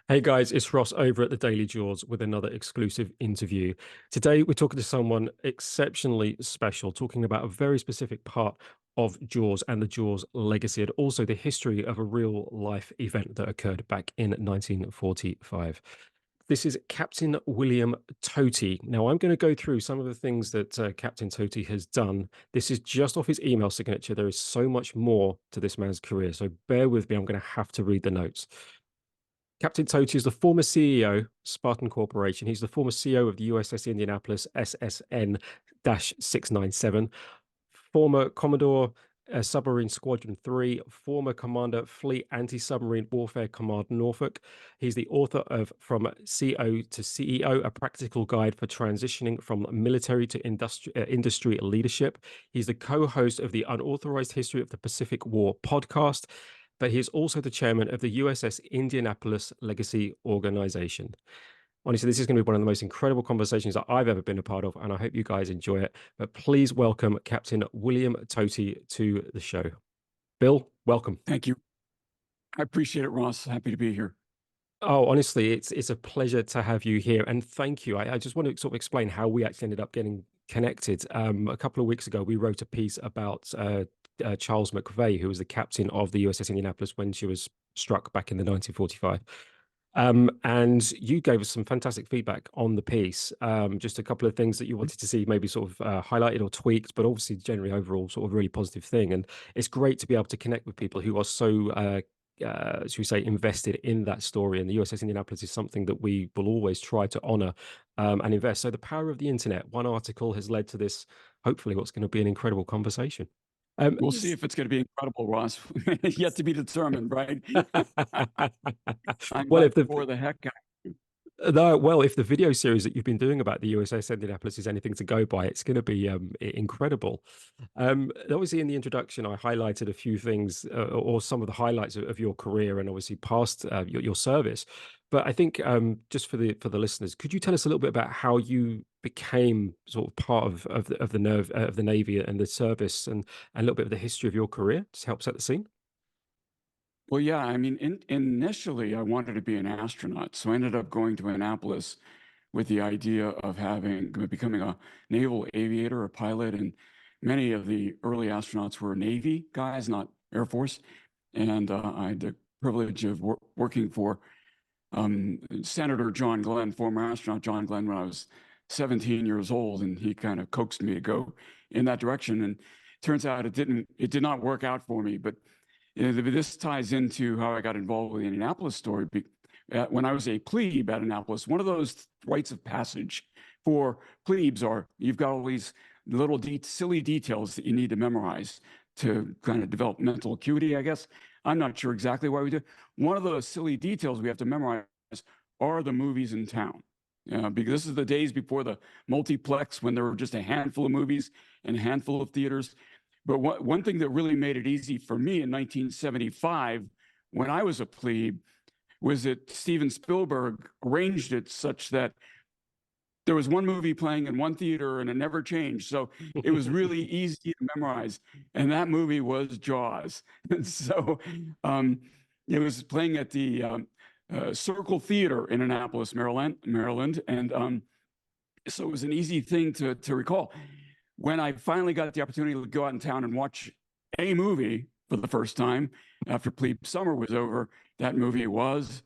Hey guys, it's Ross over at the Daily Jaws with another exclusive interview. Today, we're talking to someone exceptionally special, talking about a very specific part of Jaws and the Jaws legacy, and also the history of a real life event that occurred back in 1945. This is Captain William Toti. Now, I'm going to go through some of the things that Captain Toti has done. This is just off his email signature. There is so much more to this man's career, so bear with me. I'm going to have to read the notes. Captain Toti is the former CEO, Spartan Corporation. He's the former CEO of the USS Indianapolis SSN-697, former Commodore Submarine Squadron 3, former Commander Fleet Anti-Submarine Warfare Command Norfolk. He's the author of From CO to CEO, a practical guide for transitioning from military to industry leadership. He's the co-host of the Unauthorized History of the Pacific War podcast, but he is also the chairman of the USS Indianapolis Legacy Organization. Honestly, this is going to be one of the most incredible conversations that I've ever been a part of, and I hope you guys enjoy it. But please welcome Captain William Toti to the show. Bill, welcome. Thank you. I appreciate it, Ross. Happy to be here. Oh, honestly, it's a pleasure to have you here, and thank you. I just want to sort of explain how we actually ended up getting connected. A couple of weeks ago, we wrote a piece about Charles McVay, who was the captain of the USS Indianapolis when she was struck back in the 1945. And you gave us some fantastic feedback on the piece. Just a couple of things that you wanted to see maybe sort of highlighted or tweaked, but obviously generally overall sort of a really positive thing. And it's great to be able to connect with people who are so should we say, invested in that story. And the USS Indianapolis is something that we will always try to honor and invest. So the power of the internet, one article has led to this, hopefully what's going to be an incredible conversation. We'll see if it's going to be incredible, Ross. Yet to be determined, right? I'm well, if for the heck out. No, well, if the video series that you've been doing about the USS Indianapolis is anything to go by, it's going to be incredible. Obviously, in the introduction, I highlighted a few things or some of the highlights of your career and obviously past your service. But I think just for the listeners, could you tell us a little bit about how you became sort of part of the Navy and the service, and a little bit of the history of your career to help set the scene? Well, yeah, I mean, initially I wanted to be an astronaut, so I ended up going to Annapolis with the idea of becoming a naval aviator, a pilot, and many of the early astronauts were Navy guys, not Air Force. And I had the privilege of working for Senator John Glenn, former astronaut John Glenn, when I was 17 years old, and he kind of coaxed me to go in that direction. And it turns out it did not work out for me. But this ties into how I got involved with the Indianapolis story. When I was a plebe at Annapolis, one of those rites of passage for plebes are you've got all these little silly details that you need to memorize to kind of develop mental acuity, I guess. I'm not sure exactly why we do. One of those silly details we have to memorize are the movies in town. Because this is the days before the multiplex, when there were just a handful of movies and a handful of theaters. But one thing that really made it easy for me in 1975, when I was a plebe, was that Steven Spielberg arranged it such that there was one movie playing in one theater and it never changed. So it was really easy to memorize. And that movie was Jaws. And so it was playing at the Circle Theater in Annapolis, Maryland. And so it was an easy thing to recall. When I finally got the opportunity to go out in town and watch a movie for the first time after plebe summer was over, that movie was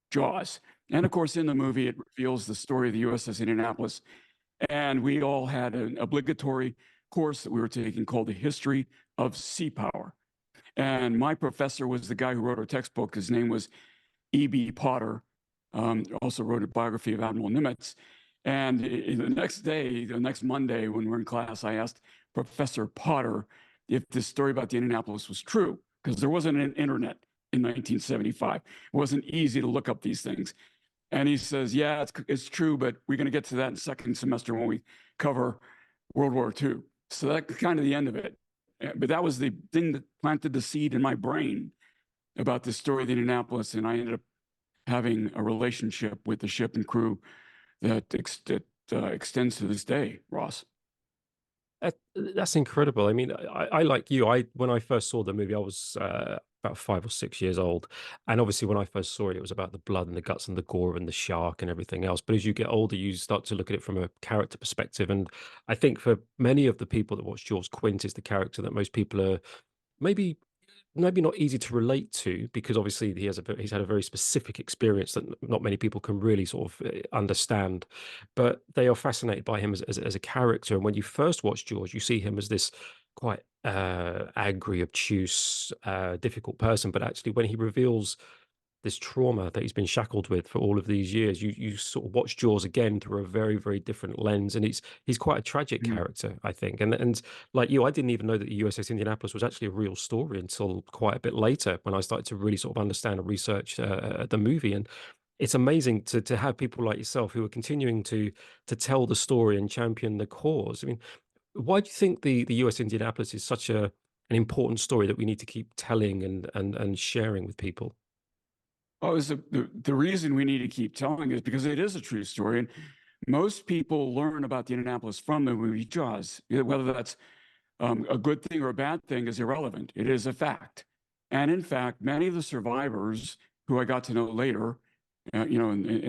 Jaws. And of course, in the movie, it reveals the story of the USS Indianapolis. And we all had an obligatory course that we were taking called The History of Sea Power. And my professor was the guy who wrote our textbook. His name was E.B. Potter, also wrote a biography of Admiral Nimitz. And the next Monday, when we're in class, I asked Professor Potter if this story about the Indianapolis was true, because there wasn't an internet in 1975. It wasn't easy to look up these things. And he says, yeah, it's true, but we're going to get to that in second semester when we cover World War II. So that's kind of the end of it. But that was the thing that planted the seed in my brain about the story of the Indianapolis. And I ended up having a relationship with the ship and crew that extends to this day, Ross. That's incredible. I mean, I like you. When I first saw the movie, I was about 5 or 6 years old. And obviously, when I first saw it, it was about the blood and the guts and the gore and the shark and everything else. But as you get older, you start to look at it from a character perspective. And I think for many of the people that watch Jaws, Quint is the character that most people are maybe not easy to relate to, because obviously he's had a very specific experience that not many people can really sort of understand, but they are fascinated by him as a character. And when you first watch George, you see him as this quite angry, obtuse, difficult person. But actually, when he reveals this trauma that he's been shackled with for all of these years, you sort of watch Jaws again through a very, very different lens, and he's quite a tragic Mm. character, I think. And like you, I didn't even know that the USS Indianapolis was actually a real story until quite a bit later, when I started to really sort of understand and research the movie. And it's amazing to have people like yourself who are continuing to tell the story and champion the cause. I mean, why do you think the US Indianapolis is such an important story that we need to keep telling and sharing with people? Oh, is the reason we need to keep telling is because it is a true story. And most people learn about the Indianapolis from the movie Jaws. Whether that's a good thing or a bad thing is irrelevant. It is a fact. And in fact, many of the survivors who I got to know later, in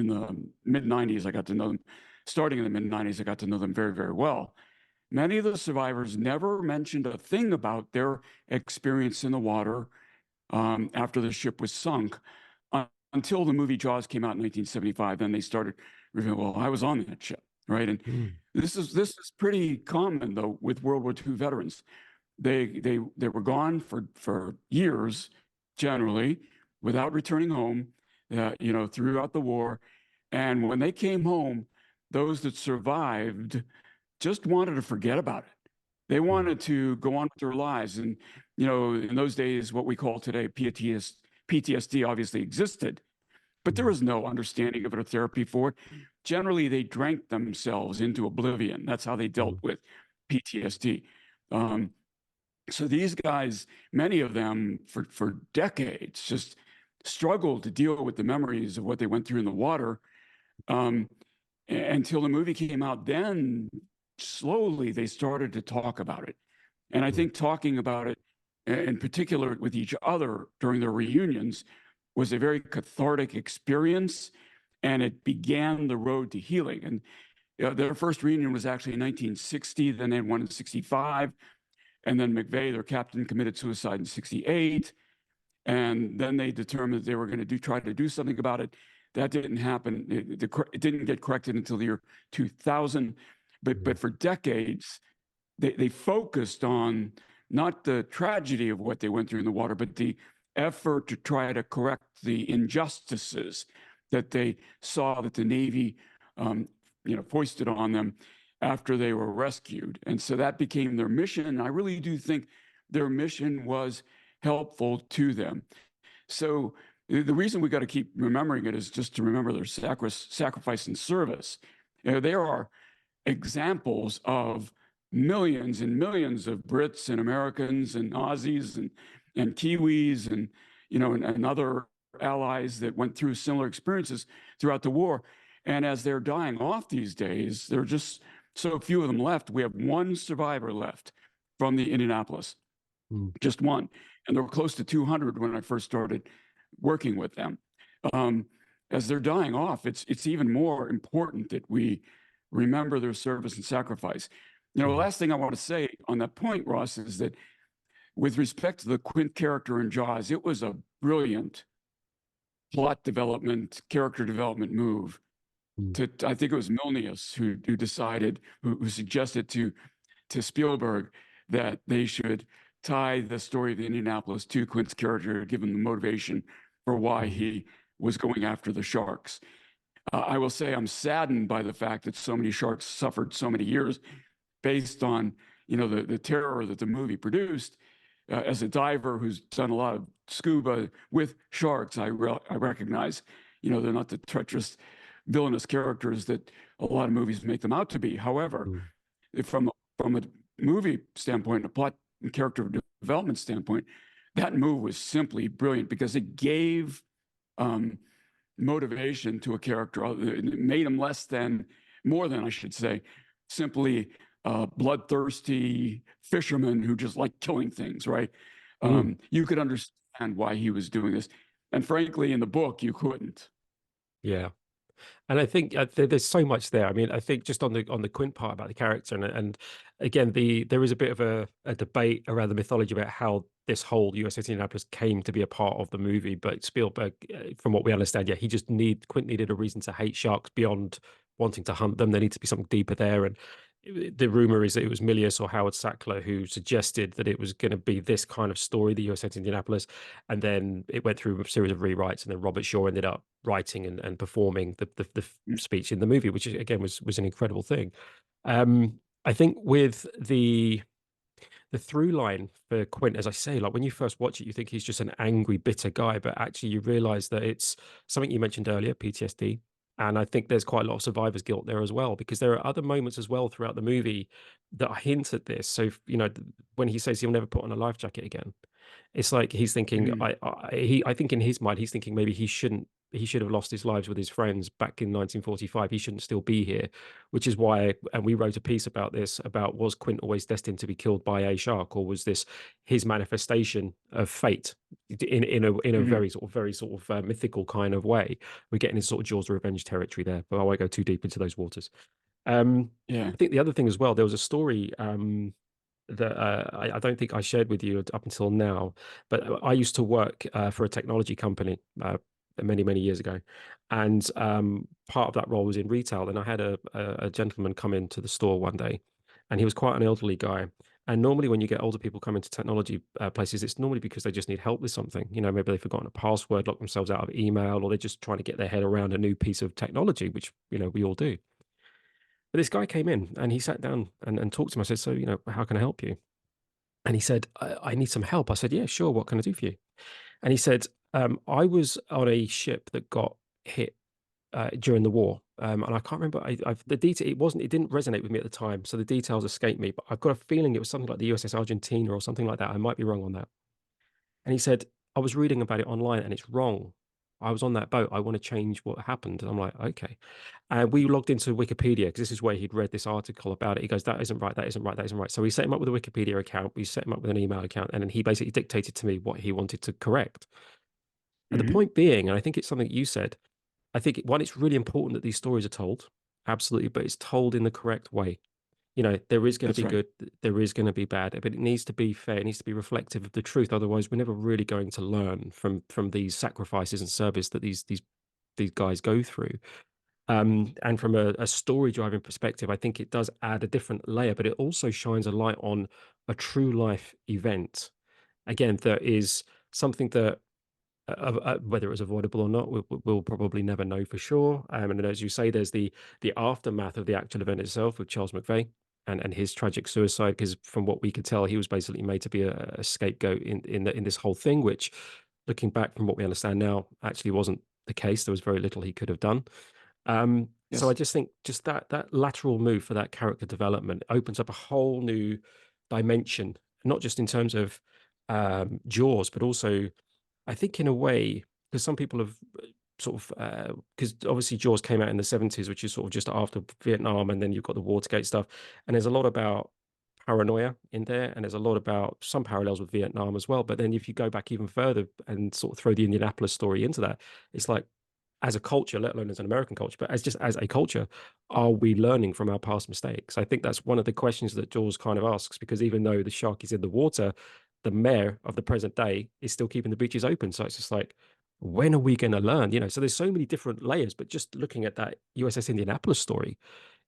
the mid 90s, I got to know them. Starting in the mid 90s, I got to know them very, very well. Many of the survivors never mentioned a thing about their experience in the water after the ship was sunk until the movie Jaws came out in 1975. Then they started revealing, well, I was on that ship, right? And Mm, this is pretty common though with World War II veterans. They were gone for years, generally, without returning home, throughout the war. And when they came home, those that survived just wanted to forget about it. They mm, wanted to go on with their lives. And, in those days, what we call today PTSD obviously existed, but there mm, was no understanding of it or therapy for it. Generally, they drank themselves into oblivion. That's how they dealt mm, with PTSD. Um, so these guys, many of them for decades, just struggled to deal with the memories of what they went through in the water um, until the movie came out. Then slowly they started to talk about it. And I mm, think talking about it, in particular with each other during their reunions, was a very cathartic experience. And it began the road to healing. And their first reunion was actually in 1960, then they had one in 65. And then McVay, their captain, committed suicide in 68. And then they determined that they were going to try to do something about it. That didn't happen. It didn't get corrected until the year 2000. mm, But for decades, they focused on not the tragedy of what they went through in the water, but the effort to try to correct the injustices that they saw that the Navy, foisted on them after they were rescued. And so that became their mission. And I really do think their mission was helpful to them. So the reason we got to keep remembering it is just to remember their sacrifice and service. There are examples of millions and millions of Brits and Americans and Aussies and Kiwis and other allies that went through similar experiences throughout the war. And as they're dying off these days, there are just so few of them left. We have one survivor left from the Indianapolis, mm, just one. And there were close to 200 when I first started working with them. Um, as they're dying off, it's even more important that we remember their service and sacrifice. The mm, last thing I want to say on that point, Ross, is that with respect to the Quint character in Jaws, it was a brilliant plot development, character development move. mm, I think it was Milnius who suggested to Spielberg that they should tie the story of the Indianapolis to Quint's character, give him the motivation for why mm, he was going after the sharks. I will say I'm saddened by the fact that so many sharks suffered so many years based on the terror that the movie produced. As a diver who's done a lot of scuba with sharks, I recognize they're not the treacherous, villainous characters that a lot of movies make them out to be. However, mm, from a movie standpoint, a plot and character development standpoint, that move was simply brilliant because it gave motivation to a character. It made him more than I should say, simply bloodthirsty fisherman who just liked killing things, right? mm, You could understand why he was doing this. And frankly, in the book, you couldn't. Yeah. And I think there's so much there. I mean, I think just on the Quint part about the character, and again, there is a bit of a debate around the mythology about how this whole USS Indianapolis came to be a part of the movie. But Spielberg, from what we understand, yeah, Quint needed a reason to hate sharks beyond wanting to hunt them. There needs to be something deeper there. And the rumor is that it was Milius or Howard Sackler who suggested that it was going to be this kind of story, the USS Indianapolis, and then it went through a series of rewrites, and then Robert Shaw ended up writing and performing the Mm. speech in the movie, which again was an incredible thing. I think with the through line for Quint, as I say, like when you first watch it, you think he's just an angry, bitter guy, but actually you realize that it's something you mentioned earlier, PTSD. And I think there's quite a lot of survivor's guilt there as well, because there are other moments as well throughout the movie that hint at this. So, when he says he'll never put on a life jacket again, it's like he's thinking, Mm. I think in his mind, he's thinking maybe he should have lost his lives with his friends back in 1945. He shouldn't still be here, which is why, and we wrote a piece about this, about was Quint always destined to be killed by a shark, or was this his manifestation of fate in a Mhm. very sort of mythical kind of way? We're getting into sort of Jaws of Revenge territory there, but I won't go too deep into those waters. Yeah. I think the other thing as well, there was a story that I don't think I shared with you up until now, but I used to work for a technology company many, many years ago. And part of that role was in retail. And I had a gentleman come into the store one day, and he was quite an elderly guy. And normally, when you get older people come into technology places, it's normally because they just need help with something. Maybe they've forgotten a password, locked themselves out of email, or they're just trying to get their head around a new piece of technology, which, we all do. But this guy came in and he sat down and talked to him. I said, "So, how can I help you?" And he said, I need some help. I said, "Yeah, sure. What can I do for you?" And he said, I was on a ship that got hit during the war. And I can't remember the detail. It didn't resonate with me at the time. So the details escaped me. But I've got a feeling it was something like the USS Argentina or something like that. I might be wrong on that. And he said, I was reading about it online and it's wrong. I was on that boat. I want to change what happened. And I'm like, okay. And we logged into Wikipedia because this is where he'd read this article about it. He goes, that isn't right. That isn't right. That isn't right. So we set him up with a Wikipedia account. We set him up with an email account. And then he basically dictated to me what he wanted to correct. And the Mhm. point being, and I think it's something you said, I think one, it's really important that these stories are told. Absolutely. But it's told in the correct way. There is going to That's be right. good, there is going to be bad, but it needs to be fair. It needs to be reflective of the truth. Otherwise, we're never really going to learn from these sacrifices and service that these guys go through. And from a story driving perspective, I think it does add a different layer, but it also shines a light on a true life event. Again, there is something that whether it was avoidable or not, we'll probably never know for sure. And then, as you say, there's the aftermath of the actual event itself with Charles McVay and his tragic suicide. Because from what we could tell, he was basically made to be a scapegoat in this whole thing. Which, looking back from what we understand now, actually wasn't the case. There was very little he could have done. So I Yes. just think just that lateral move for that character development opens up a whole new dimension, not just in terms of Jaws, but also I think in a way, because some people have sort of because obviously Jaws came out in the 70s, which is sort of just after Vietnam, and then you've got the Watergate stuff, and there's a lot about paranoia in there, and there's a lot about some parallels with Vietnam as well. But then if you go back even further and sort of throw the Indianapolis story into that, it's like as a culture, let alone as an American culture, but as a culture, are we learning from our past mistakes? I think that's one of the questions that Jaws kind of asks, because even though the shark is in the water, the mayor of the present day is still keeping the beaches open. So it's just like, when are we going to learn? So there's so many different layers, but just looking at that USS Indianapolis story,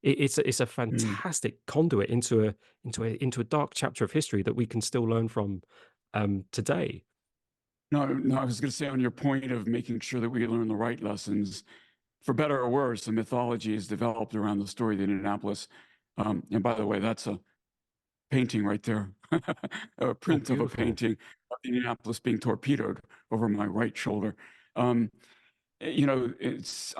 it's a Mm. fantastic conduit into a dark chapter of history that we can still learn from today. No, no, I was going to say on your point of making sure that we learn the right lessons, for better or worse, the mythology is developed around the story of the Indianapolis. And by the way, that's a painting right there, a Oh, print of a beautiful. painting of the Indianapolis being torpedoed over my right shoulder. It's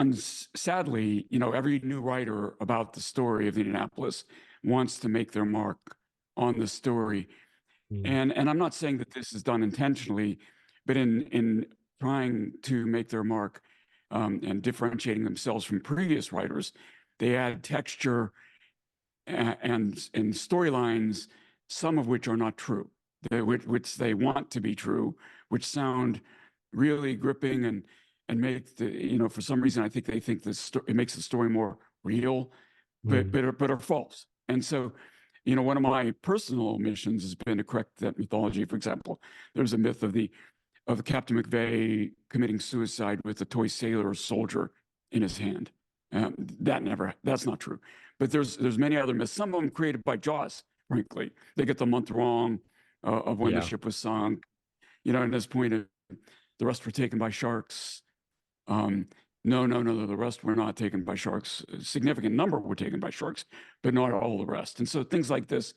sadly, every new writer about the story of the Indianapolis wants to make their mark on the story. Mm. And I'm not saying that this is done intentionally, but in trying to make their mark and differentiating themselves from previous writers, they add texture and storylines, some of which are not true. which they want to be true, which sound really gripping and make for some reason I think they think it makes the story more real, Mm. but are false. And so, one of my personal missions has been to correct that mythology. For example, there's a myth of Captain McVay committing suicide with a toy sailor or soldier in his hand. That's not true. But there's many other myths. Some of them created by Jaws. Frankly, they get the month wrong of when the Yeah. ship was sunk. At this point, the rest were taken by sharks. No, the rest were not taken by sharks. A significant number were taken by sharks, but not all the rest. And so things like this,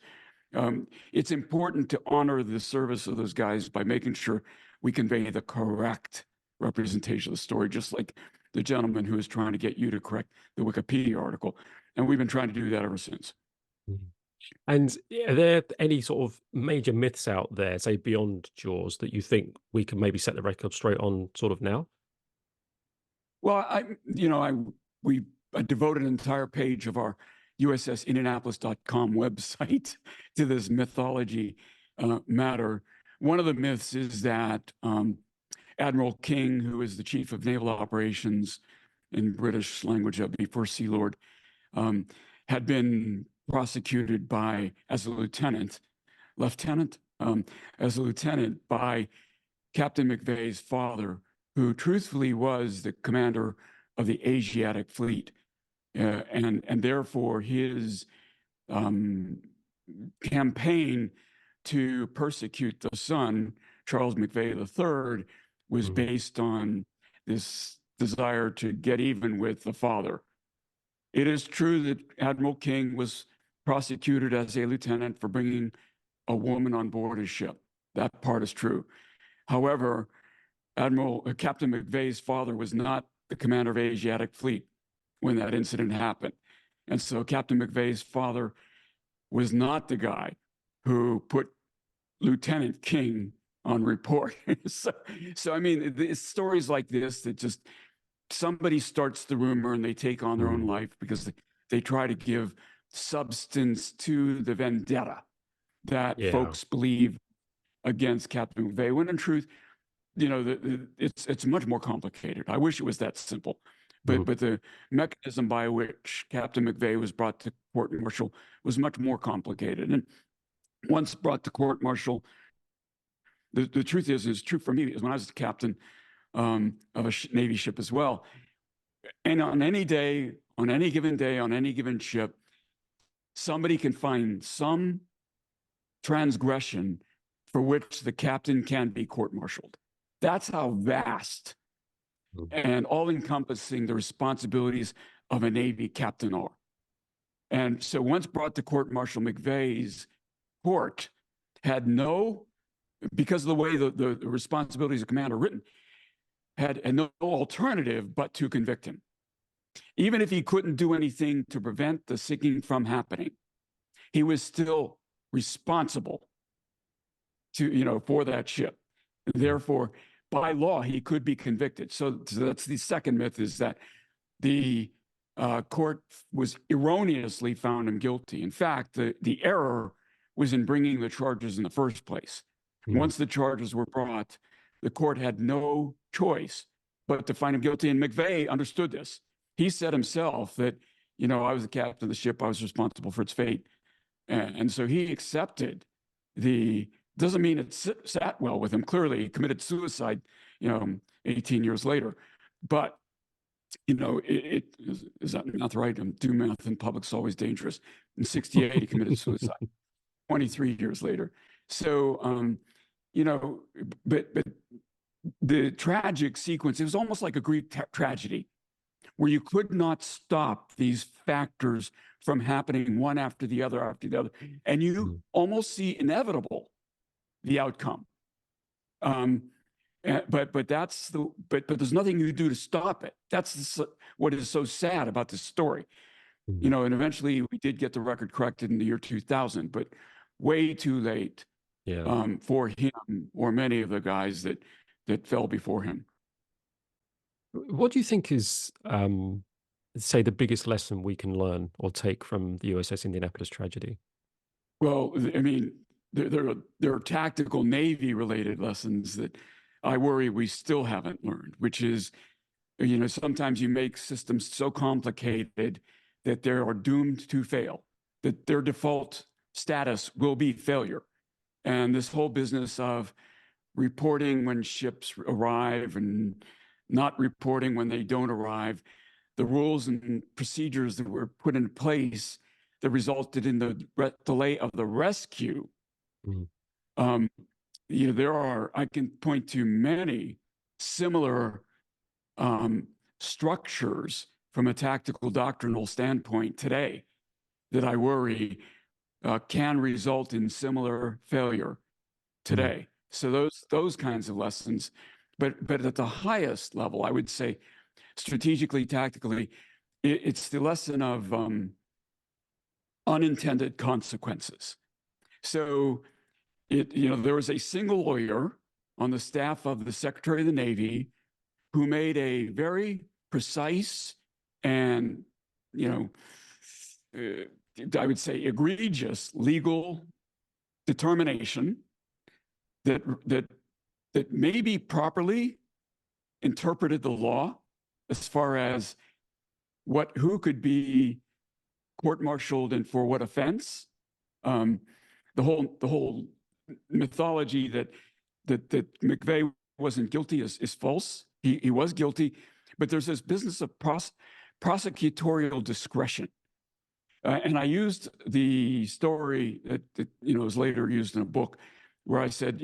it's important to honor the service of those guys by making sure we convey the correct representation of the story, just like the gentleman who is trying to get you to correct the Wikipedia article. And we've been trying to do that ever since. Mm. And are there any sort of major myths out there, say beyond Jaws, that you think we can maybe set the record straight on sort of now? Well, we devoted an entire page of our USS Indianapolis.com website to this mythology matter. One of the myths is that Admiral King, who is the chief of naval operations in British language, that'd be First Sea Lord, had been prosecuted as a lieutenant by Captain McVay's father, who truthfully was the commander of the Asiatic fleet, and therefore his campaign to persecute the son, Charles McVay III, was based on this desire to get even with the father. It is true that Admiral King was prosecuted as a lieutenant for bringing a woman on board his ship. That part is true. However, Captain McVay's father was not the commander of Asiatic Fleet when that incident happened. And so Captain McVay's father was not the guy who put Lieutenant King on report. so I mean, it's stories like this that just somebody starts the rumor and they take on their own life because they try to give substance to the vendetta that folks believe against Captain McVay, when in truth, it's much more complicated. I wish it was that simple, but the mechanism by which Captain McVay was brought to court-martial was much more complicated. And once brought to court-martial, the truth is, it's true for me, is when I was the captain of a Navy ship as well. And on any day, on any given day, on any given ship, somebody can find some transgression for which the captain can be court-martialed. That's how vast and all-encompassing the responsibilities of a Navy captain are. And so once brought to court-martial, McVay's court had because of the way the responsibilities of command are written, had no alternative but to convict him. Even if he couldn't do anything to prevent the sinking from happening, he was still responsible for that ship. Therefore, by law, he could be convicted. So that's the second myth, is that the court was erroneously found him guilty. In fact, the error was in bringing the charges in the first place. Once the charges were brought, the court had no choice but to find him guilty. And McVay understood this. He said himself that, I was the captain of the ship, I was responsible for its fate. And so he accepted doesn't mean it sat well with him. Clearly, he committed suicide, 18 years later. But, is that math right? Do math in public is always dangerous. In 1968, he committed suicide, 23 years later. So, but the tragic sequence, it was almost like a Greek tragedy, where you could not stop these factors from happening one after the other. And you almost see inevitable the outcome. But there's nothing you do to stop it. That's what is so sad about this story. And eventually we did get the record corrected in the year 2000, but way too late for him or many of the guys that fell before him. What do you think is, say, the biggest lesson we can learn or take from the USS Indianapolis tragedy? Well, I mean, there are tactical Navy-related lessons that I worry we still haven't learned, which is, sometimes you make systems so complicated that they are doomed to fail, that their default status will be failure. And this whole business of reporting when ships arrive and not reporting when they don't arrive, the rules and procedures that were put in place that resulted in the delay of the rescue. Mm. I can point to many similar structures from a tactical doctrinal standpoint today that I worry can result in similar failure today. So those kinds of lessons, but at the highest level, I would say, strategically, tactically, it's the lesson of unintended consequences. So there was a single lawyer on the staff of the Secretary of the Navy who made a very precise and, I would say egregious legal determination that maybe properly interpreted the law as far as who could be court-martialed and for what offense. The whole mythology that McVay wasn't guilty is false. He was guilty, but there's this business of prosecutorial discretion. And I used the story that was later used in a book where I said,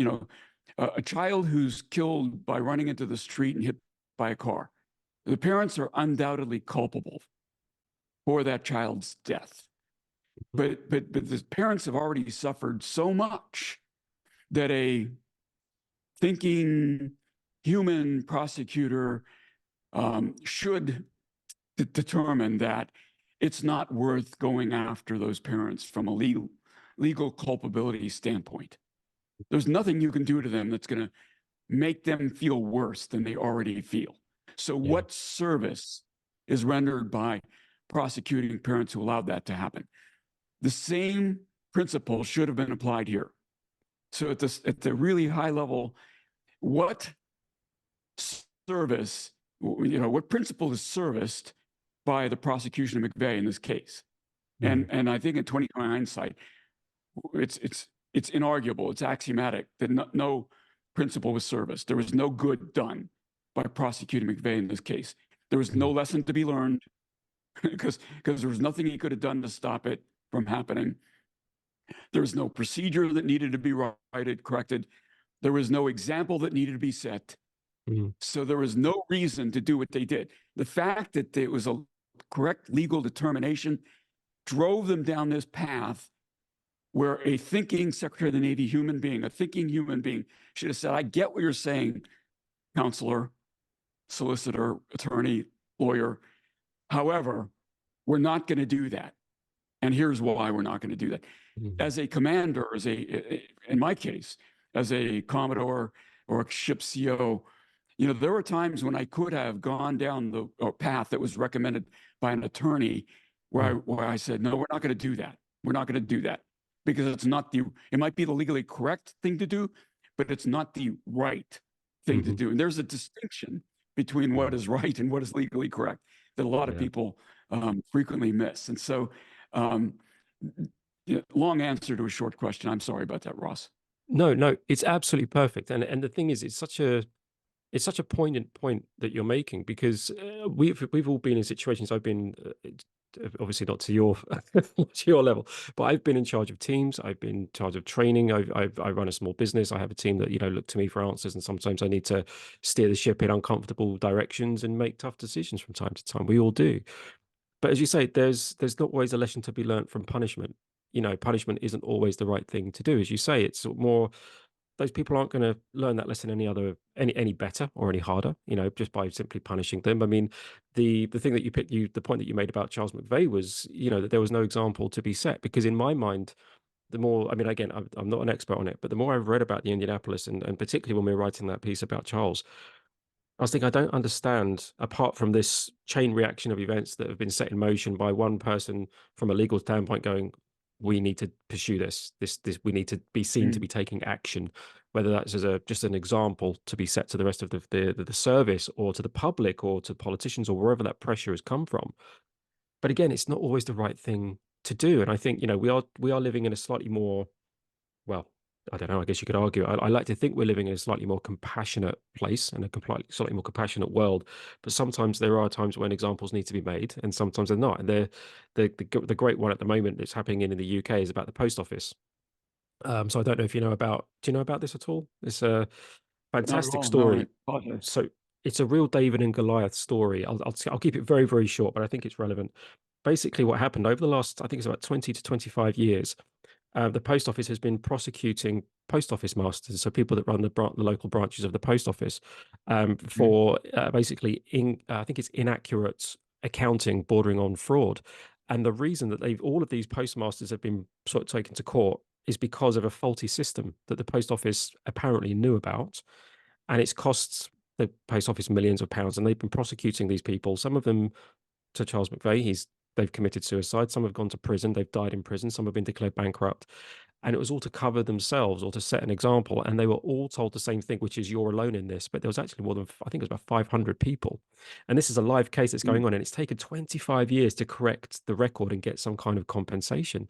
a child who's killed by running into the street and hit by a car, the parents are undoubtedly culpable for that child's death. But the parents have already suffered so much that a thinking human prosecutor should determine that it's not worth going after those parents from a legal culpability standpoint. There's nothing you can do to them that's going to make them feel worse than they already feel. So what service is rendered by prosecuting parents who allowed that to happen? The same principle should have been applied here. So at the really high level, what service, what principle is serviced by the prosecution of McVay in this case? And I think in 2020 hindsight, it's inarguable, it's axiomatic that no principle was serviced. There was no good done by prosecuting McVay in this case. There was no lesson to be learned because there was nothing he could have done to stop it from happening. There was no procedure that needed to be corrected. There was no example that needed to be set. So there was no reason to do what they did. The fact that it was a correct legal determination drove them down this path where a thinking Secretary of the Navy a thinking human being should have said, I get what you're saying, counselor, solicitor, attorney, lawyer. However, we're not going to do that. And here's why we're not going to do that. As a commander, in my case, as a commodore or a ship CO, there were times when I could have gone down the path that was recommended by an attorney where I said, no, we're not going to do that. We're not going to do that because it might be the legally correct thing to do, but it's not the right thing to do. And there's a distinction between what is right and what is legally correct that a lot of people frequently miss. And so, long answer to a short question. I'm sorry about that, Ross. No, it's absolutely perfect. And the thing is, it's such a poignant point that you're making because we've all been in situations. I've been obviously not to your to your level, but I've been in charge of teams. I've been in charge of training. I run a small business. I have a team that look to me for answers, and sometimes I need to steer the ship in uncomfortable directions and make tough decisions from time to time. We all do. But as you say, there's not always a lesson to be learned from punishment. Punishment isn't always the right thing to do. As you say, it's more those people aren't going to learn that lesson any better or any harder, just by simply punishing them. I mean, the thing that the point that you made about Charles McVay was, that there was no example to be set, because in my mind, the more, I mean, again, I'm not an expert on it, but the more I've read about the Indianapolis and particularly when we were writing that piece about Charles, I was thinking, I don't understand, apart from this chain reaction of events that have been set in motion by one person from a legal standpoint going, we need to pursue this we need to be seen to Mm. be taking action, whether that's as a just an example to be set to the rest of the service or to the public or to politicians or wherever that pressure has come from. But again, it's not always the right thing to do. And I think, we are living in a slightly more, well, I don't know, I guess you could argue. I like to think we're living in a slightly more compassionate place and a slightly more compassionate world. But sometimes there are times when examples need to be made, and sometimes they're not. And the great one at the moment that's happening in the UK is about the post office. So I don't know if you know about. Do you know about this at all? It's a Not at fantastic all. No, I story. apologize. So it's a real David and Goliath story. I'll keep it very, very short, but I think it's relevant. Basically, what happened over the last, I think it's about 20 to 25 years, the post office has been prosecuting post office masters, so people that run the local branches of the post office, Mm. for basically, I think it's inaccurate accounting bordering on fraud. And the reason that all of these postmasters have been sort of taken to court is because of a faulty system that the post office apparently knew about, and it's costs the post office millions of pounds. And they've been prosecuting these people. Some of them to Charles McVay. They've committed suicide. Some have gone to prison. They've died in prison. Some have been declared bankrupt. And it was all to cover themselves or to set an example. And they were all told the same thing, which is you're alone in this. But there was actually more than, I think it was about 500 people. And this is a live case that's Mm. going on. And it's taken 25 years to correct the record and get some kind of compensation.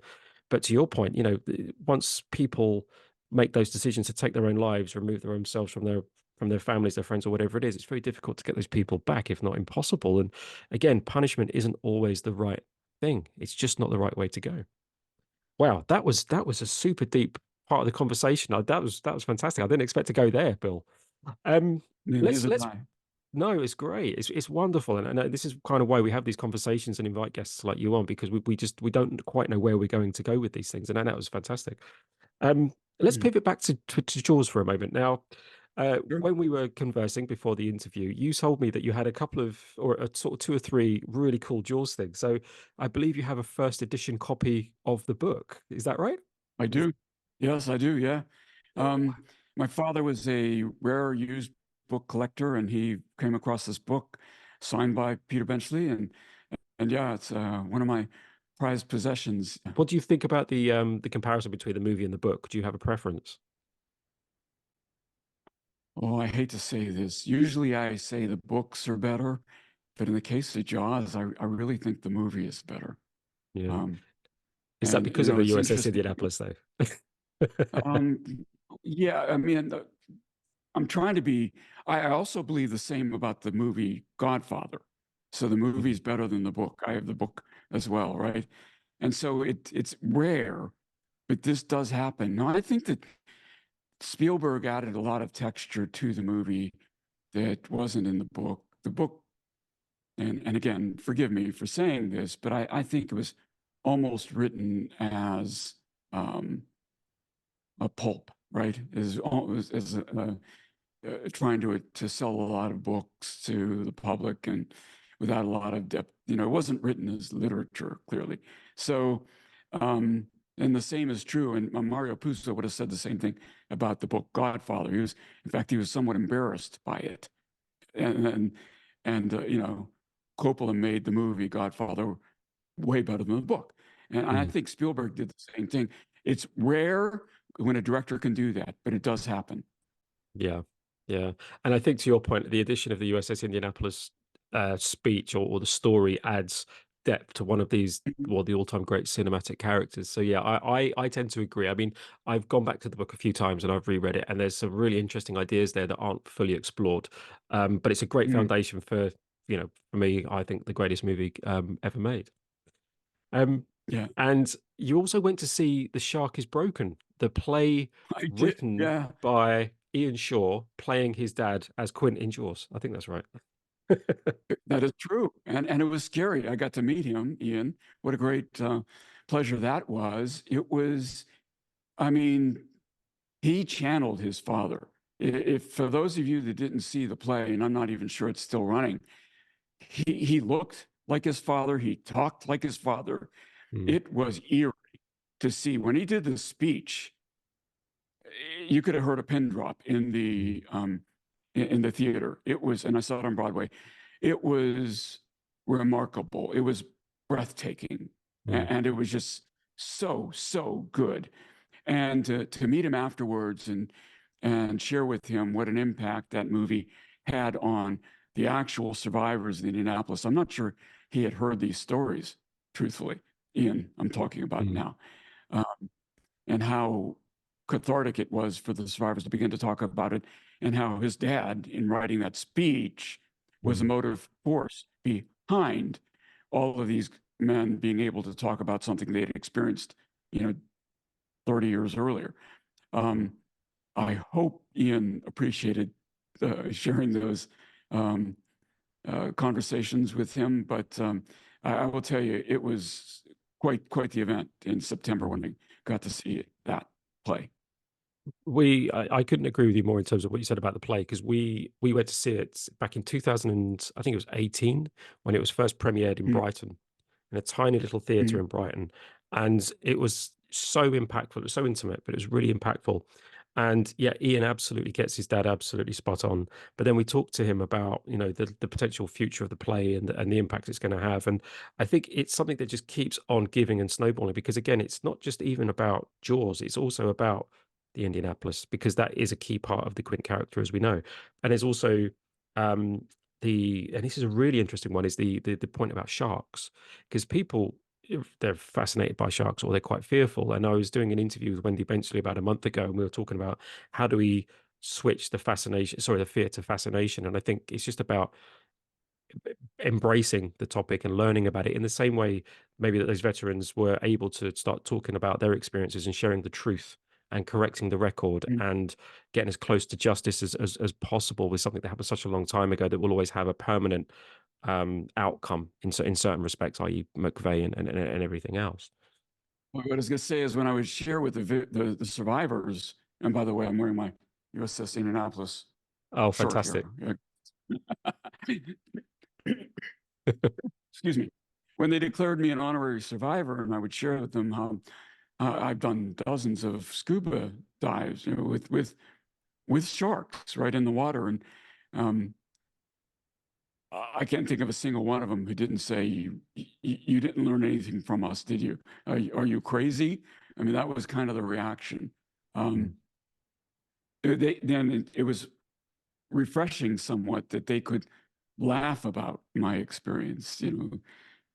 But to your point, once people make those decisions to take their own lives, remove their own selves from their families, their friends, or whatever it is, it's very difficult to get those people back, if not impossible. And again, punishment isn't always the right thing. It's just not the right way to go. Wow, that was a super deep part of the conversation. That was fantastic. I didn't expect to go there, Bill. Um, let's Neither did let's I. no, it's great. It's wonderful, and this is kind of why we have these conversations and invite guests like you on, because we don't quite know where we're going to go with these things, and that was fantastic. Let's Mm. pivot back to Jaws for a moment. Now, Sure. when we were conversing before the interview, you told me that you had a couple of, or a sort of two or three really cool Jaws things. So I believe you have a first edition copy of the book. Is that right? I Is- do. Yes, I do. Yeah. Oh, My father was a rare used book collector, and he came across this book signed by Peter Benchley, and yeah, it's one of my prized possessions. what do you think about the comparison between the movie and the book? Do you have a preference? Oh, I hate to say this. Usually I say the books are better, but in the case of Jaws, I really think the movie is better. Yeah. Um, Is that and because of the it's USS interesting. Indianapolis, though? Um, yeah, I mean, I'm trying to be. I also believe the same about the movie Godfather. So the movie Mhm. is better than the book. I have the book as well, right? And so it's rare, but this does happen. Now, I think that Spielberg added a lot of texture to the movie that wasn't in the book. The book, and again, forgive me for saying this, but I think it was almost written as um, a pulp, right? As trying to sell a lot of books to the public and without a lot of depth. It wasn't written as literature, clearly. So, and the same is true. And Mario Puzo would have said the same thing about the book Godfather. In fact, he was somewhat embarrassed by it. And Coppola made the movie Godfather way better than the book. And I Mm. think Spielberg did the same thing. It's rare when a director can do that, but it does happen. Yeah, yeah. And I think to your point, the addition of the USS Indianapolis speech or the story adds depth to one of these, Mhm. well, the all-time great cinematic characters. So yeah, I tend to agree. I mean, I've gone back to the book a few times and I've reread it, and there's some really interesting ideas there that aren't fully explored. But it's a great Mm. foundation for, for me, I think the greatest movie ever made. Um, Yeah, and you also went to see The Shark is Broken, the play I did. written Yeah, by Ian Shaw, playing his dad as Quint in Jaws. I think that's right. that is true. And it was scary. I got to meet him, Ian. What a great pleasure that was. I mean, he channeled his father. If for those of you that didn't see the play, and I'm not even sure it's still running, he looked like his father. He talked like his father. Mm, It was eerie to see when he did the speech. You could have heard a pin drop mm, in the theater. It was, and I saw it on Broadway. It was remarkable. It was breathtaking, mm, and it was just. so good. And to meet him afterwards and share with him what an impact that movie had on the actual survivors in Indianapolis. I'm not sure he had heard these stories, truthfully, Ian, I'm talking about Mm, now, um, and how cathartic it was for the survivors to begin to talk about it, and how his dad, in writing that speech, was the mm. motive force behind all of these men being able to talk about something they'd experienced, you know, 30 years earlier. Um, I hope Ian appreciated sharing those um, conversations with him, but I will tell you, it was quite the event in September when I got to see that play. I couldn't agree with you more in terms of what you said about the play, because we went to see it back in 2000 and I think it was 18 when it was first premiered in Mm, Brighton, in a tiny little theater mm, in Brighton. And it was so impactful. It was so intimate, but it was really impactful. And yeah, Ian absolutely gets his dad absolutely spot on. But then we talked to him about, the potential future of the play and the impact it's going to have. And I think it's something that just keeps on giving and snowballing, because again, it's not just even about Jaws, it's also about the Indianapolis, because that is a key part of the Quint character, as we know. And there's also um and this is a really interesting one, is the point about sharks, because people, if they're fascinated by sharks or they're quite fearful. And I was doing an interview with Wendy Benchley about a month ago, and we were talking about how do we switch the fear to fascination. And I think it's just about embracing the topic and learning about it in the same way maybe that those veterans were able to start talking about their experiences and sharing the truth and correcting the record mm. and getting as close to justice as possible with something that happened such a long time ago that will always have a permanent outcome in certain respects, i.e. McVay and everything else. What I was going to say is when I would share with the survivors, and by the way, I'm wearing my USS Indianapolis Oh, shirt here. fantastic. Excuse me. When they declared me an honorary survivor, and I would share with them how I've done dozens of scuba dives, with sharks right in the water, and um, I can't think of a single one of them who didn't say, you didn't learn anything from us, did you? Are you crazy? I mean, that was kind of the reaction. Mm, Um, it was refreshing somewhat that they could laugh about my experience, in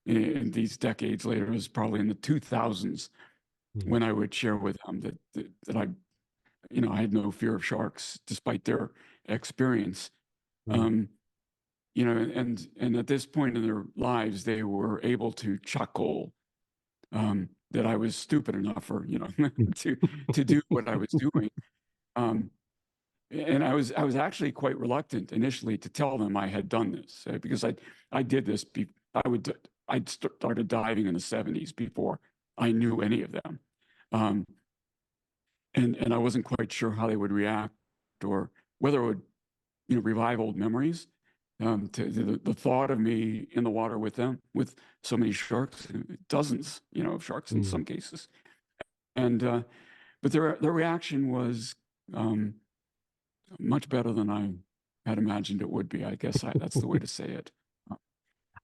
these decades later. It was probably in the 2000s mm, when I would share with them that I had no fear of sharks despite their experience. mm, Um, and at this point in their lives, they were able to chuckle that I was stupid enough for, mm. to do what I was doing. Um, and I was actually quite reluctant initially to tell them I had done this, because I did this. I'd started diving in the 70s before I knew any of them, um, and I wasn't quite sure how they would react, or whether it would, revive old memories. To the thought of me in the water with them, with so many sharks, dozens, of sharks in Mm. some cases, and but their reaction was um, much better than I had imagined it would be. I guess that's the way to say it.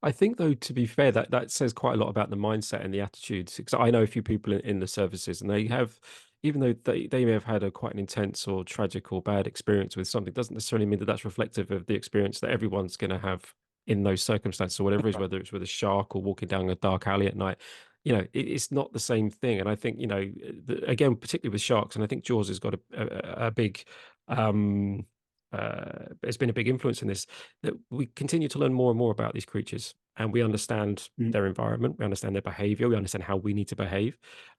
I think, though, to be fair, that says quite a lot about the mindset and the attitudes. Because I know a few people in the services, and they have, even though they may have had a quite an intense or tragic or bad experience with something, doesn't necessarily mean that that's reflective of the experience that everyone's going to have in those circumstances, or whatever it is, whether it's with a shark or walking down a dark alley at night. It's not the same thing. And I think, again, particularly with sharks, and I think Jaws has got a big, it's been a big influence in this, that we continue to learn more and more about these creatures, and we understand Mm. their environment, we understand their behavior, we understand how we need to behave.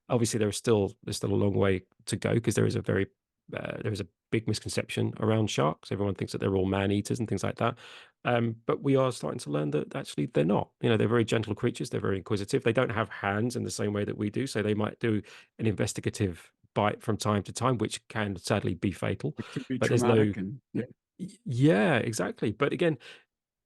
Obviously, there's still a long way to go, because there is a big misconception around sharks. Everyone thinks that they're all man eaters and things like that. But we are starting to learn that actually they're not. They're very gentle creatures. They're very inquisitive. They don't have hands in the same way that we do. So they might do an investigative bite from time to time, which can sadly be fatal. It could be But there's no, traumatic, and yeah. yeah, exactly. But again,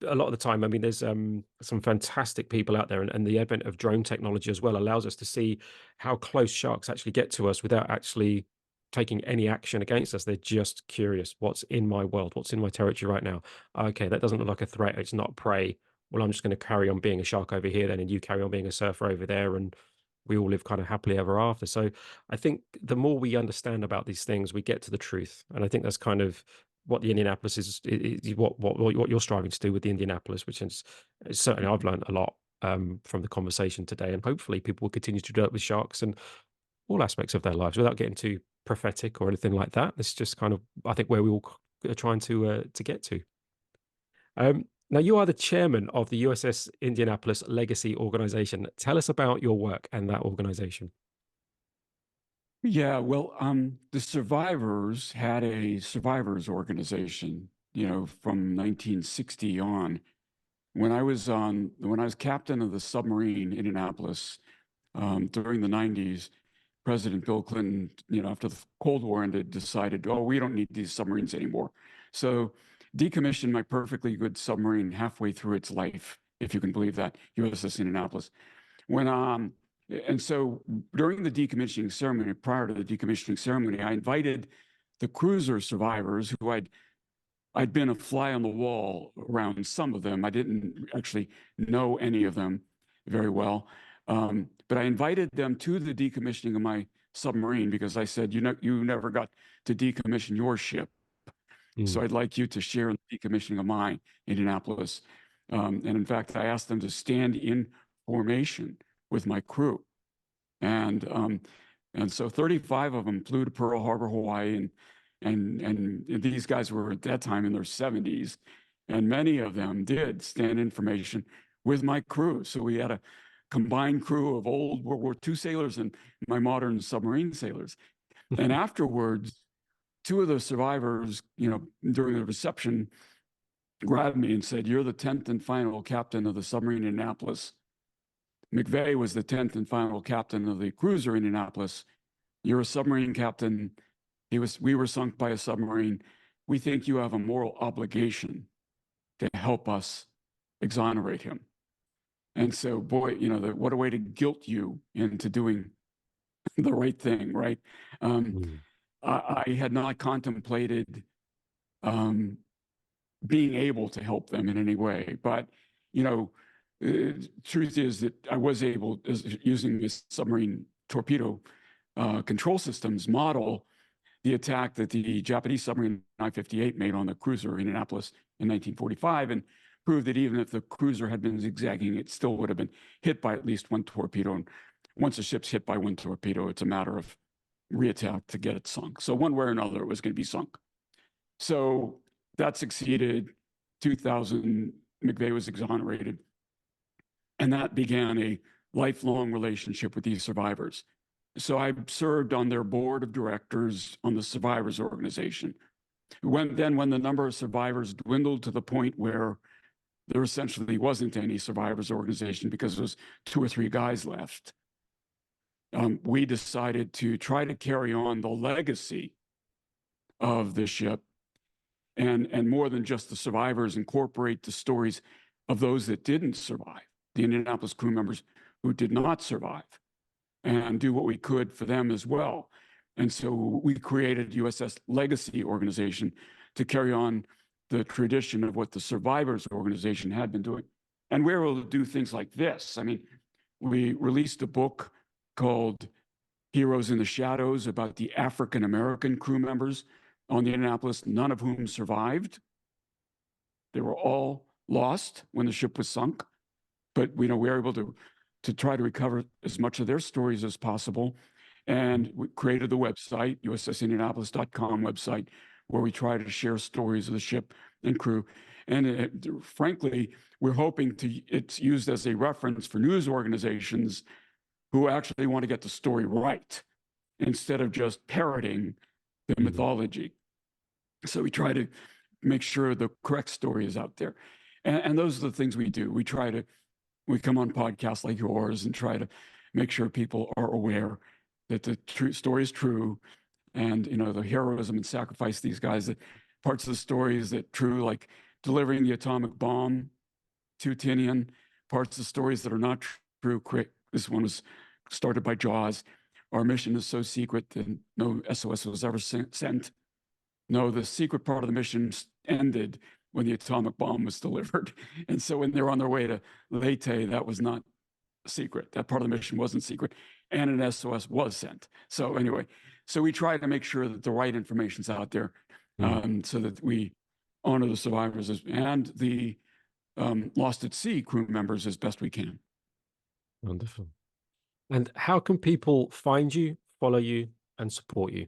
a lot of the time, I mean, there's some fantastic people out there, and the advent of drone technology as well allows us to see how close sharks actually get to us without actually taking any action against us. They're just curious. What's in my world? What's in my territory right now? Okay, that doesn't look like a threat. It's not prey. Well, I'm just going to carry on being a shark over here then, and you carry on being a surfer over there, and we all live kind of happily ever after. So I think the more we understand about these things, we get to the truth. And I think that's kind of what the Indianapolis is what you're striving to do with the Indianapolis, which is certainly I've learned a lot from the conversation today, and hopefully people will continue to do it with sharks and all aspects of their lives without getting too prophetic or anything like that. It's just kind of I think where we all are trying to get to. Now, you are the chairman of the USS Indianapolis Legacy Organization. Tell us about your work and that organization. Yeah, well, the survivors had a survivors organization, from 1960 on. When I was captain of the submarine Indianapolis during the 90s, President Bill Clinton, after the Cold War ended, decided, oh, we don't need these submarines anymore. So decommissioned my perfectly good submarine halfway through its life, if you can believe that, USS Indianapolis. When and so during the decommissioning ceremony, prior to the decommissioning ceremony, I invited the cruiser survivors who I'd been a fly on the wall around some of them. I didn't actually know any of them very well. But I invited them to the decommissioning of my submarine because I said, you never got to decommission your ship. So Mm. I'd like you to share in the decommissioning of mine, Indianapolis. And in fact, I asked them to stand in formation with my crew. And so 35 of them flew to Pearl Harbor, Hawaii, and these guys were at that time in their 70s, and many of them did stand in formation with my crew. So we had a combined crew of old World War II sailors and my modern submarine sailors. And afterwards, two of the survivors, during the reception, grabbed me and said, "You're the 10th and final captain of the submarine Indianapolis. McVay was the 10th and final captain of the cruiser Indianapolis. You're a submarine captain. We were sunk by a submarine. We think you have a moral obligation to help us exonerate him." And so, boy, what a way to guilt you into doing the right thing, right? Mm. I had not contemplated being able to help them in any way, but truth is that I was able, using this submarine torpedo control systems model, the attack that the Japanese submarine I-58 made on the cruiser Indianapolis in 1945, and proved that even if the cruiser had been zigzagging, it still would have been hit by at least one torpedo. And once a ship's hit by one torpedo, it's a matter of reattack to get it sunk. So one way or another, it was going to be sunk. So that succeeded. 2000, McVay was exonerated. And that began a lifelong relationship with these survivors. So I served on their board of directors on the survivors organization. When the number of survivors dwindled to the point where there essentially wasn't any survivors organization because there was 2 or 3 guys left, we decided to try to carry on the legacy of the ship, and more than just the survivors, incorporate the stories of those that didn't survive, the Indianapolis crew members who did not survive, and do what we could for them as well. And so we created USS Legacy Organization to carry on the tradition of what the Survivors Organization had been doing. And we were able to do things like this. I mean, we released a book called Heroes in the Shadows about the African-American crew members on the Indianapolis, none of whom survived. They were all lost when the ship was sunk. But we were able to try to recover as much of their stories as possible. And we created the website, USSIndianapolis.com website, where we try to share stories of the ship and crew. And frankly, we're hoping it's used as a reference for news organizations who actually want to get the story right instead of just parroting the mythology. So we try to make sure the correct story is out there. And those are the things we do. We come on podcasts like yours and try to make sure people are aware that the true story is true, and the heroism and sacrifice of these guys, that parts of the story is that true, like delivering the atomic bomb to Tinian, parts of the stories that are not true. This one was started by Jaws. Our mission is so secret that no SOS was ever sent. No, the secret part of the mission ended when the atomic bomb was delivered. And so when they were on their way to Leyte, that was not secret. That part of the mission wasn't secret. and an SOS was sent. So anyway, so we try to make sure that the right information's out there, so that we honor the survivors and the lost at sea crew members as best we can. Wonderful. And how can people find you, follow you, and support you?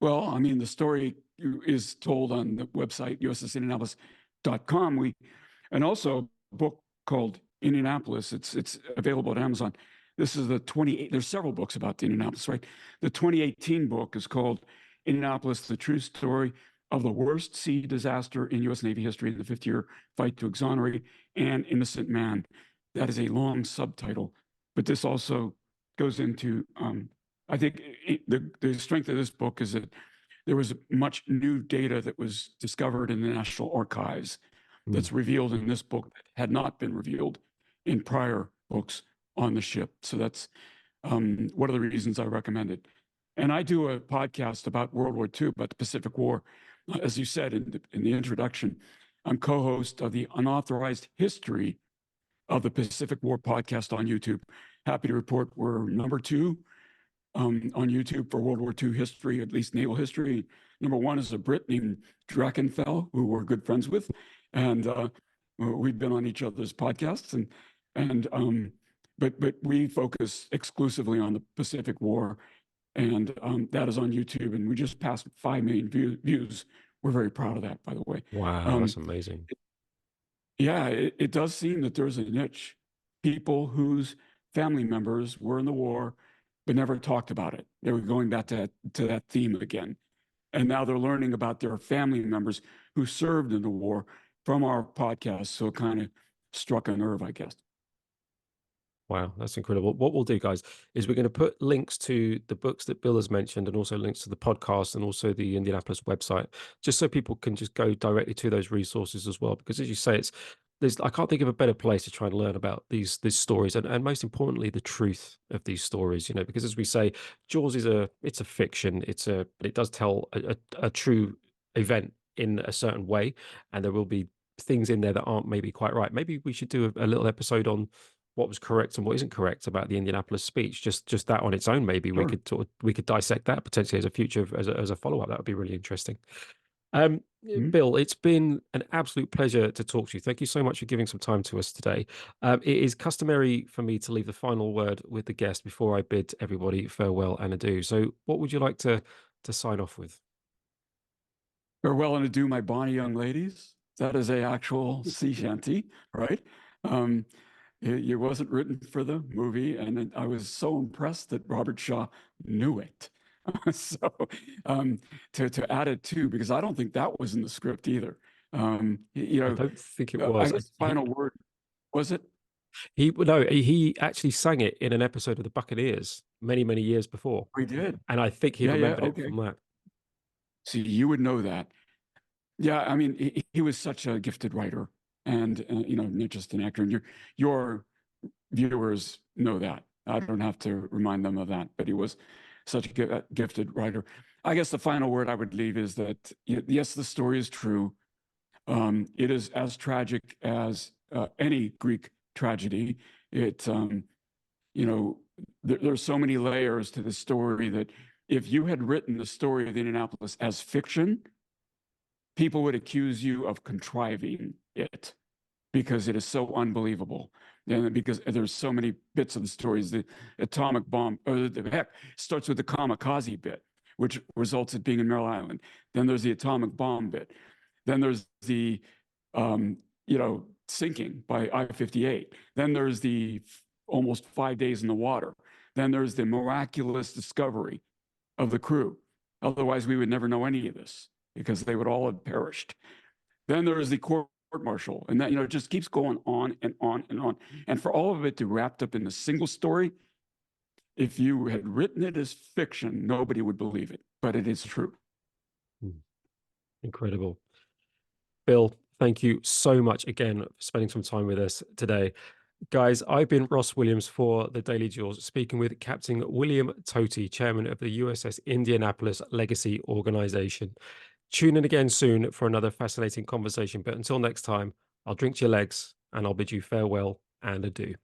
Well, I mean, the story is told on the website, USS Indianapolis.com. And also a book called Indianapolis. It's available at Amazon. This is the 28, there's several books about the Indianapolis, right? The 2018 book is called Indianapolis, The True Story of the Worst Sea Disaster in U.S. Navy History in the 50-year Fight to Exonerate an Innocent Man. That is a long subtitle, but this also goes into, I think the strength of this book is that there was much new data that was discovered in the National Archives that's revealed in this book that had not been revealed in prior books on the ship. So that's one of the reasons I recommend it. And I do a podcast about World War II, about the Pacific War. As you said in the introduction, I'm co-host of the Unauthorized History of the Pacific War podcast on YouTube. Happy to report we're #2 on YouTube for World War II history, at least naval history. #1 is a Brit named Drachenfell, who we're good friends with, and we've been on each other's podcasts. But we focus exclusively on the Pacific War, and that is on YouTube. And we just passed 5 million views. We're very proud of that, by the way. Wow, that's amazing. Yeah, it does seem that there's a niche. People whose family members were in the war, but never talked about it. They were going back to that theme again. And now they're learning about their family members who served in the war from our podcast. So it kind of struck a nerve, I guess. Wow, that's incredible. What we'll do, guys, is we're going to put links to the books that Bill has mentioned and also links to the podcast and also the Indianapolis website, just so people can just go directly to those resources as well. Because as you say, I can't think of a better place to try and learn about these stories and most importantly, the truth of these stories, because as we say, Jaws it's a fiction. But it does tell a true event in a certain way. And there will be things in there that aren't maybe quite right. Maybe we should do a little episode on what was correct and what isn't correct about the Indianapolis speech. Just that on its own, maybe Sure. we could dissect that potentially as a future as a follow up. That would be really interesting. Bill, it's been an absolute pleasure to talk to you. Thank you so much for giving some time to us today. It is customary for me to leave the final word with the guest before I bid everybody farewell and adieu. So, what would you like to sign off with? Farewell and adieu, my bonny young ladies. That is a actual sea shanty, right? It wasn't written for the movie, and I was so impressed that Robert Shaw knew it. So to add it to, because I don't think that was in the script either. I don't think it was. I guess final word, was it? He actually sang it in an episode of the Buccaneers many years before. We did. And I think he remembered it from that. See, you would know that. Yeah, I mean, he was such a gifted writer, and not just an actor. And your viewers know that. I don't have to remind them of that. But he was such a gifted writer. I guess the final word I would leave is that yes, the story is true. It is as tragic as any Greek tragedy. There's so many layers to the story that if you had written the story of the Indianapolis as fiction, people would accuse you of contriving it because it is so unbelievable. And because there's so many bits of the stories, the atomic bomb, or the heck, starts with the kamikaze bit, which results in being in Merrill Island. Then there's the atomic bomb bit. Then there's the, sinking by I-58. Then there's the almost 5 days in the water. Then there's the miraculous discovery of the crew. Otherwise, we would never know any of this because they would all have perished. Then there's the court-martial, and that it just keeps going on and on and on. And for all of it to wrapped up in a single story, if you had written it as fiction, nobody would believe it, but it is true. Incredible. Bill, thank you so much again for spending some time with us today. Guys, I've been Ross Williams for the Daily Jaws, speaking with Captain William Toti, chairman of the USS Indianapolis Legacy Organization. Tune in again soon for another fascinating conversation. But until next time, I'll drink to your legs and I'll bid you farewell and adieu.